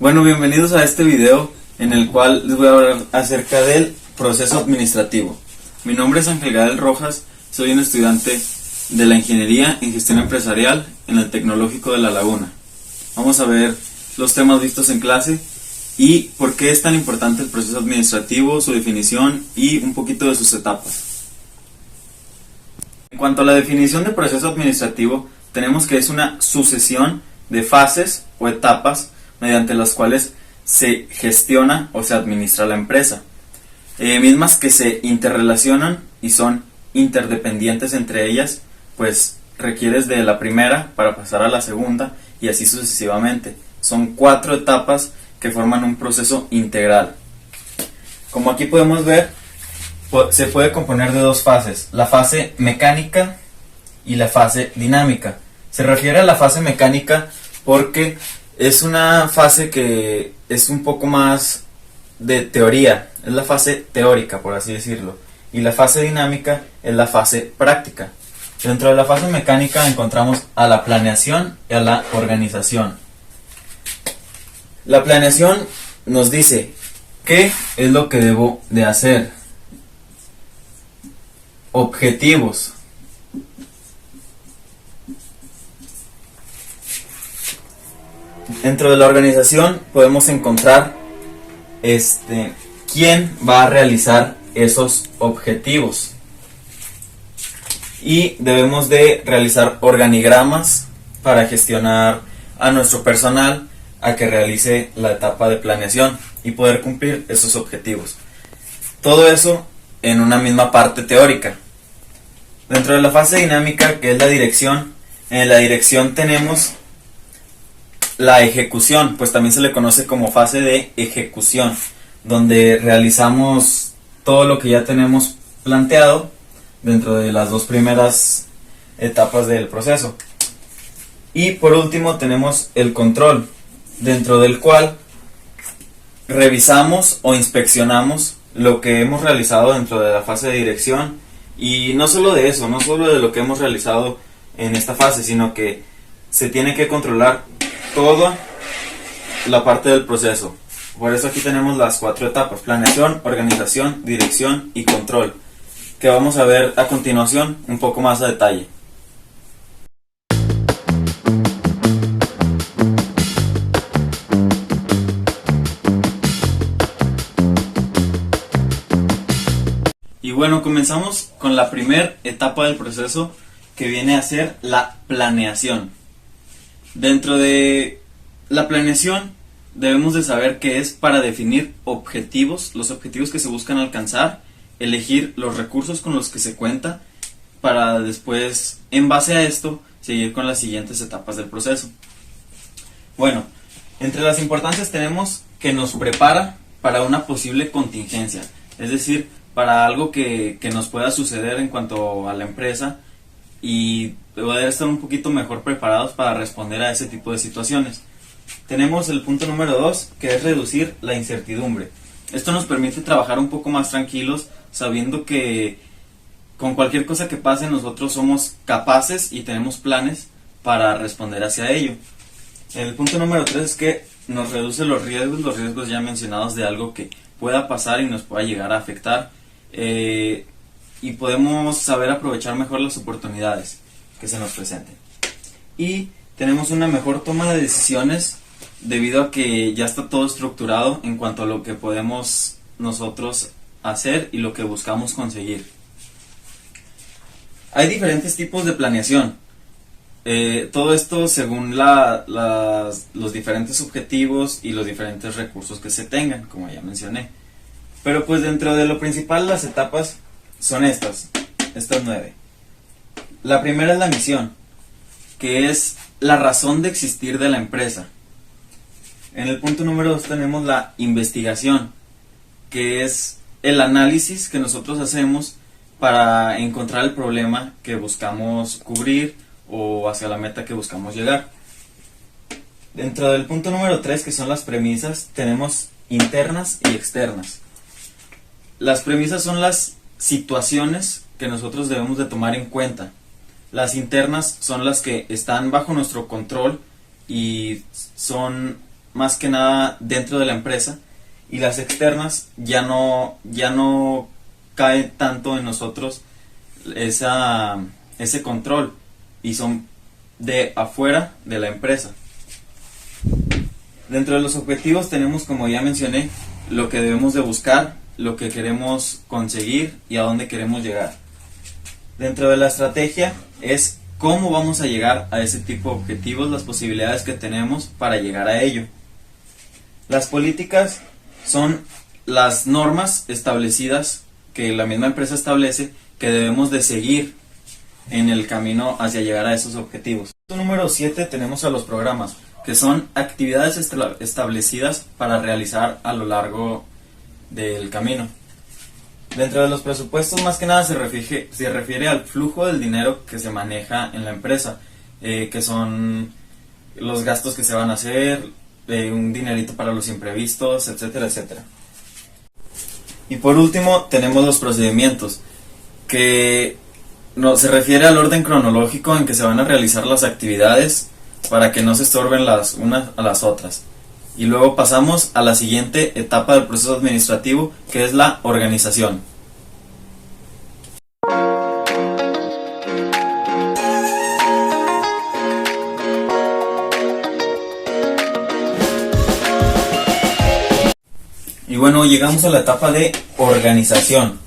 Bueno, bienvenidos a este video en el cual les voy a hablar acerca del proceso administrativo. Mi nombre es Ángel Gael Rojas, soy un estudiante de la Ingeniería en Gestión Empresarial en el Tecnológico de La Laguna. Vamos a ver los temas vistos en clase y por qué es tan importante el proceso administrativo, su definición y un poquito de sus etapas. En cuanto a la definición de proceso administrativo, tenemos que es una sucesión de fases o etapas mediante las cuales se gestiona o se administra la empresa, mismas que se interrelacionan y son interdependientes entre ellas, pues requieres de la primera para pasar a la segunda y así sucesivamente. Son 4 etapas que forman un proceso integral. Como aquí podemos ver, se puede componer de 2 fases, la fase mecánica y la fase dinámica. Se refiere a la fase mecánica porque es una fase que es un poco más de teoría, es la fase teórica, por así decirlo, y la fase dinámica es la fase práctica. Dentro de la fase mecánica encontramos a la planeación y a la organización. La planeación nos dice qué es lo que debo de hacer, objetivos, dentro de la organización podemos encontrar quién va a realizar esos objetivos y debemos de realizar organigramas para gestionar a nuestro personal a que realice la etapa de planeación y poder cumplir esos objetivos. Todo eso en una misma parte teórica. Dentro de la fase dinámica, que es la dirección, en la dirección tenemos la ejecución, pues también se le conoce como fase de ejecución, donde realizamos todo lo que ya tenemos planteado dentro de las 2 primeras etapas del proceso. Y por último tenemos el control, dentro del cual revisamos o inspeccionamos lo que hemos realizado dentro de la fase de dirección, y no solo de eso, no solo de lo que hemos realizado en esta fase, sino que se tiene que controlar toda la parte del proceso. Por eso aquí tenemos las 4 etapas: planeación, organización, dirección y control, que vamos a ver a continuación un poco más a detalle. Y bueno, comenzamos con la primera etapa del proceso, que viene a ser la planeación. Dentro de la planeación debemos de saber que es para definir objetivos, los objetivos que se buscan alcanzar, elegir los recursos con los que se cuenta, para después, en base a esto, seguir con las siguientes etapas del proceso. Bueno, entre las importancias tenemos que nos prepara para una posible contingencia, es decir, para algo que nos pueda suceder en cuanto a la empresa, y poder estar un poquito mejor preparados para responder a ese tipo de situaciones. Tenemos el punto número 2, que es reducir la incertidumbre. Esto nos permite trabajar un poco más tranquilos, sabiendo que con cualquier cosa que pase nosotros somos capaces y tenemos planes para responder hacia ello. El punto número 3 es que nos reduce los riesgos ya mencionados de algo que pueda pasar y nos pueda llegar a afectar, y podemos saber aprovechar mejor las oportunidades que se nos presenten. Y tenemos una mejor toma de decisiones debido a que ya está todo estructurado en cuanto a lo que podemos nosotros hacer y lo que buscamos conseguir. Hay diferentes tipos de planeación. Todo esto según los diferentes objetivos y los diferentes recursos que se tengan, como ya mencioné. Pero pues dentro de lo principal, las etapas son estas 9. La primera es la misión, que es la razón de existir de la empresa. En el punto número 2 tenemos la investigación, que es el análisis que nosotros hacemos para encontrar el problema que buscamos cubrir o hacia la meta que buscamos llegar. Dentro del punto número 3, que son las premisas, tenemos internas y externas. Las premisas son las situaciones que nosotros debemos de tomar en cuenta. Las internas son las que están bajo nuestro control y son más que nada dentro de la empresa, y las externas ya no cae tanto en nosotros ese control, y son de afuera de la empresa. Dentro de los objetivos tenemos, como ya mencioné, lo que debemos de buscar, lo que queremos conseguir y a dónde queremos llegar. Dentro de la estrategia es cómo vamos a llegar a ese tipo de objetivos, las posibilidades que tenemos para llegar a ello. Las políticas son las normas establecidas que la misma empresa establece que debemos de seguir en el camino hacia llegar a esos objetivos. Número 7 tenemos a los programas, que son actividades establecidas para realizar a lo largo del camino. Dentro de los presupuestos, más que nada se refiere al flujo del dinero que se maneja en la empresa, que son los gastos que se van a hacer, un dinerito para los imprevistos, etcétera, etcétera. Y por último tenemos los procedimientos, que se refiere al orden cronológico en que se van a realizar las actividades para que no se estorben las unas a las otras. Y luego pasamos a la siguiente etapa del proceso administrativo, que es la organización. Y bueno, llegamos a la etapa de organización,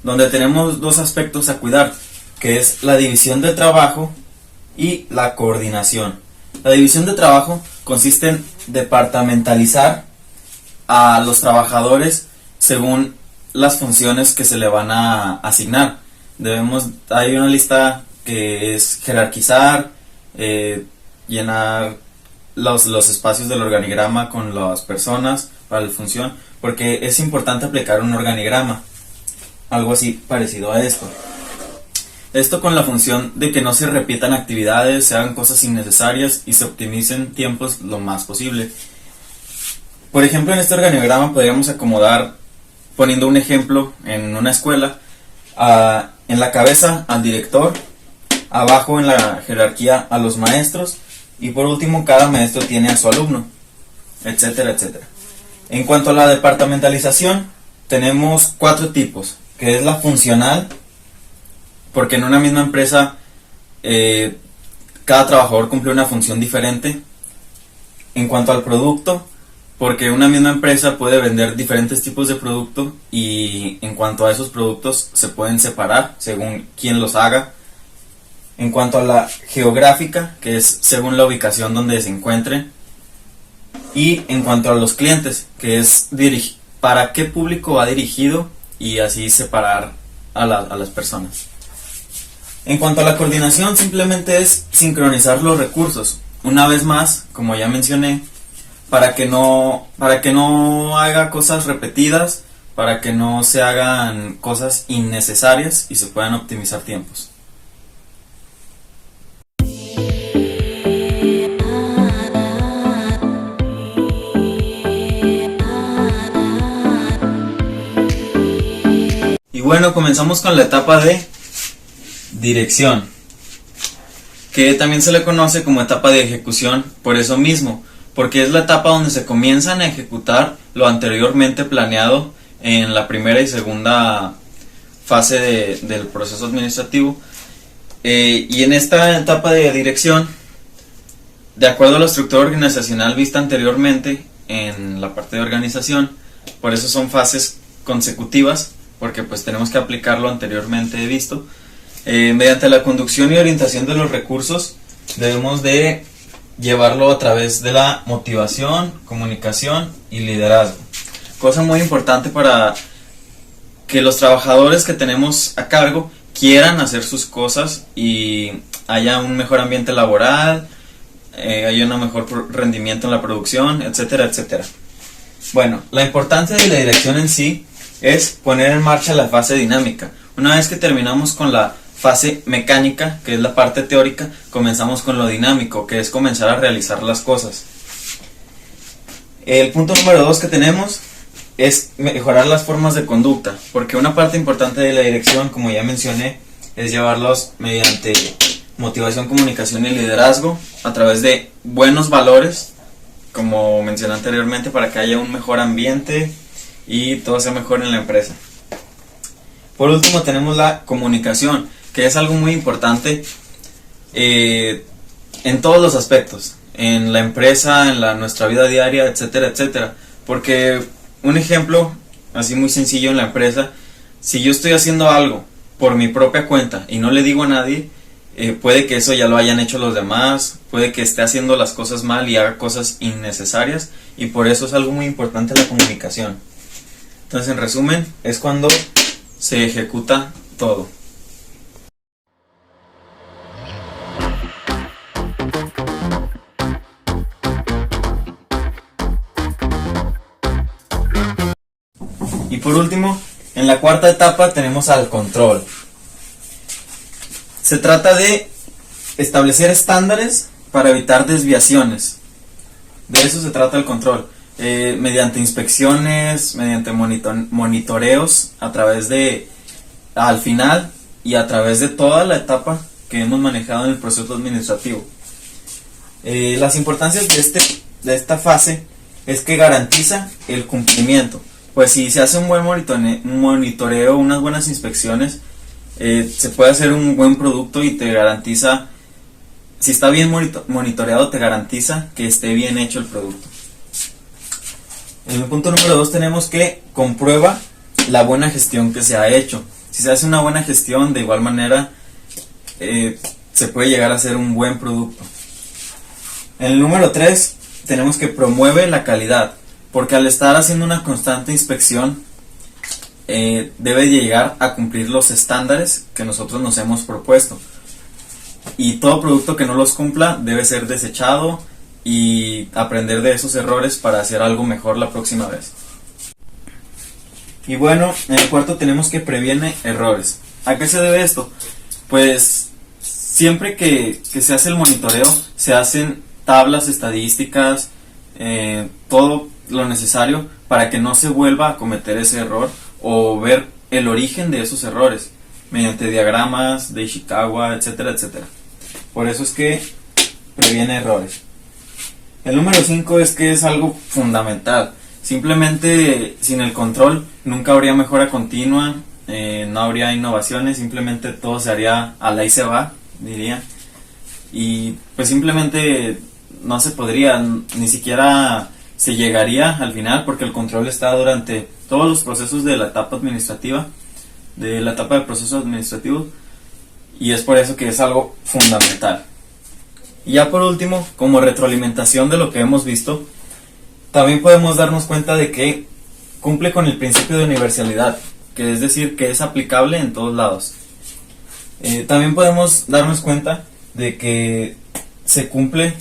donde tenemos dos aspectos a cuidar, que es la división de trabajo y la coordinación. La división de trabajo consiste en departamentalizar a los trabajadores según las funciones que se le van a asignar. Hay una lista que es jerarquizar, llenar los espacios del organigrama con las personas para la función, porque es importante aplicar un organigrama, algo así parecido a esto. Esto con la función de que no se repitan actividades, se hagan cosas innecesarias y se optimicen tiempos lo más posible. Por ejemplo, en este organigrama podríamos acomodar, poniendo un ejemplo en una escuela, en la cabeza al director, abajo en la jerarquía a los maestros, y por último cada maestro tiene a su alumno, etcétera, etcétera. En cuanto a la departamentalización, tenemos 4 tipos, que es la funcional, porque en una misma empresa cada trabajador cumple una función diferente. En cuanto al producto, porque una misma empresa puede vender diferentes tipos de producto, y en cuanto a esos productos se pueden separar según quién los haga. En cuanto a la geográfica, que es según la ubicación donde se encuentren. Y en cuanto a los clientes, que es para qué público va dirigido, y así separar a las personas. En cuanto a la coordinación, simplemente es sincronizar los recursos. Una vez más, como ya mencioné, para que no haga cosas repetidas, para que no se hagan cosas innecesarias y se puedan optimizar tiempos. Y bueno, comenzamos con la etapa de dirección, que también se le conoce como etapa de ejecución por eso mismo, porque es la etapa donde se comienzan a ejecutar lo anteriormente planeado en la primera y segunda fase del proceso administrativo. Y en esta etapa de dirección, de acuerdo a la estructura organizacional vista anteriormente en la parte de organización, por eso son fases consecutivas, porque pues tenemos que aplicar lo anteriormente visto. Mediante la conducción y orientación de los recursos, debemos de llevarlo a través de la motivación, comunicación y liderazgo. Cosa muy importante para que los trabajadores que tenemos a cargo quieran hacer sus cosas y haya un mejor ambiente laboral, haya un mejor rendimiento en la producción, etcétera, etcétera. Bueno, la importancia de la dirección en sí es poner en marcha la fase dinámica. Una vez que terminamos con la fase mecánica, que es la parte teórica, comenzamos con lo dinámico, que es comenzar a realizar las cosas. El punto número 2 que tenemos es mejorar las formas de conducta, porque una parte importante de la dirección, como ya mencioné, es llevarlos mediante motivación, comunicación y liderazgo, a través de buenos valores como mencioné anteriormente, para que haya un mejor ambiente y todo sea mejor en la empresa. Por último tenemos la comunicación, que es algo muy importante en todos los aspectos, en la empresa, en nuestra vida diaria, etcétera, etcétera. Porque un ejemplo así muy sencillo en la empresa, si yo estoy haciendo algo por mi propia cuenta y no le digo a nadie, puede que eso ya lo hayan hecho los demás, puede que esté haciendo las cosas mal y haga cosas innecesarias, y por eso es algo muy importante la comunicación. Entonces, en resumen, es cuando se ejecuta todo. Y por último, en la cuarta etapa tenemos al control. Se trata de establecer estándares para evitar desviaciones. De eso se trata el control. Mediante inspecciones, mediante monitoreos, al final y a través de toda la etapa que hemos manejado en el proceso administrativo. Las importancias de esta fase es que garantiza el cumplimiento. Pues si se hace un buen monitoreo, unas buenas inspecciones, se puede hacer un buen producto y te garantiza, si está bien monitoreado, te garantiza que esté bien hecho el producto. En el punto número 2 tenemos que comprueba la buena gestión que se ha hecho. Si se hace una buena gestión, de igual manera se puede llegar a hacer un buen producto. En el número 3 tenemos que promueve la calidad, porque al estar haciendo una constante inspección debe llegar a cumplir los estándares que nosotros nos hemos propuesto, y todo producto que no los cumpla debe ser desechado y aprender de esos errores para hacer algo mejor la próxima vez. Y bueno, en el cuarto tenemos que previene errores. ¿A qué se debe esto? Pues siempre que se hace el monitoreo, se hacen tablas estadísticas, todo lo necesario para que no se vuelva a cometer ese error, o ver el origen de esos errores mediante diagramas de Ishikawa, etcétera, etcétera. Por eso es que previene errores. El número 5 es que es algo fundamental. Simplemente sin el control nunca habría mejora continua, no habría innovaciones, simplemente todo se haría a la y se va, diría. Y pues simplemente no se podría, ni siquiera se llegaría al final, porque el control está durante todos los procesos de la etapa administrativa, de la etapa de procesos administrativos, y es por eso que es algo fundamental. Y ya por último, como retroalimentación de lo que hemos visto, también podemos darnos cuenta de que cumple con el principio de universalidad, que es decir, que es aplicable en todos lados. También podemos darnos cuenta de que se cumple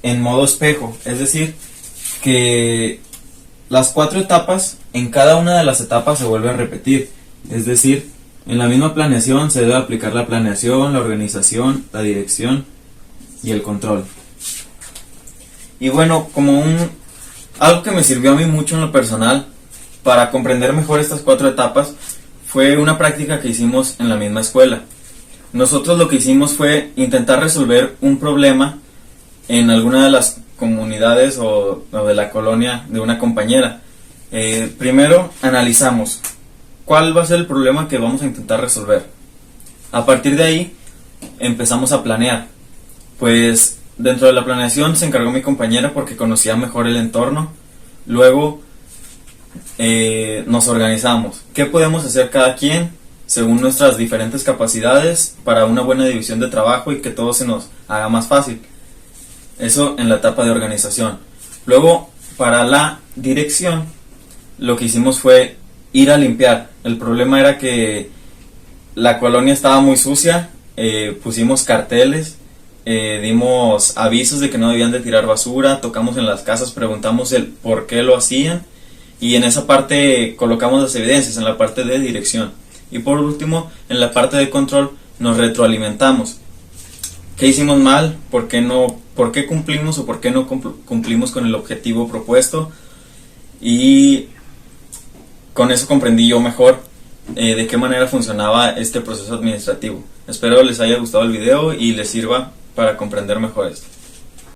en modo espejo, es decir, que las 4 etapas, en cada una de las etapas se vuelve a repetir, es decir, en la misma planeación se debe aplicar la planeación, la organización, la dirección y el control. Y bueno, algo que me sirvió a mí mucho en lo personal para comprender mejor estas 4 etapas fue una práctica que hicimos en la misma escuela. Nosotros lo que hicimos fue intentar resolver un problema en alguna de las comunidades o de la colonia de una compañera. Primero analizamos cuál va a ser el problema que vamos a intentar resolver. A partir de ahí empezamos a planear. Pues dentro de la planeación se encargó mi compañera porque conocía mejor el entorno. Luego nos organizamos. ¿Qué podemos hacer cada quien según nuestras diferentes capacidades para una buena división de trabajo y que todo se nos haga más fácil? Eso en la etapa de organización. Luego, para la dirección, lo que hicimos fue ir a limpiar. El problema era que la colonia estaba muy sucia, pusimos carteles, dimos avisos de que no debían de tirar basura, tocamos en las casas, preguntamos el por qué lo hacían, y en esa parte colocamos las evidencias, en la parte de dirección. Y por último, en la parte de control, nos retroalimentamos. ¿Qué hicimos mal? ¿Por qué cumplimos o por qué no cumplimos con el objetivo propuesto? Y con eso comprendí yo mejor de qué manera funcionaba este proceso administrativo. Espero les haya gustado el video y les sirva para comprender mejor esto.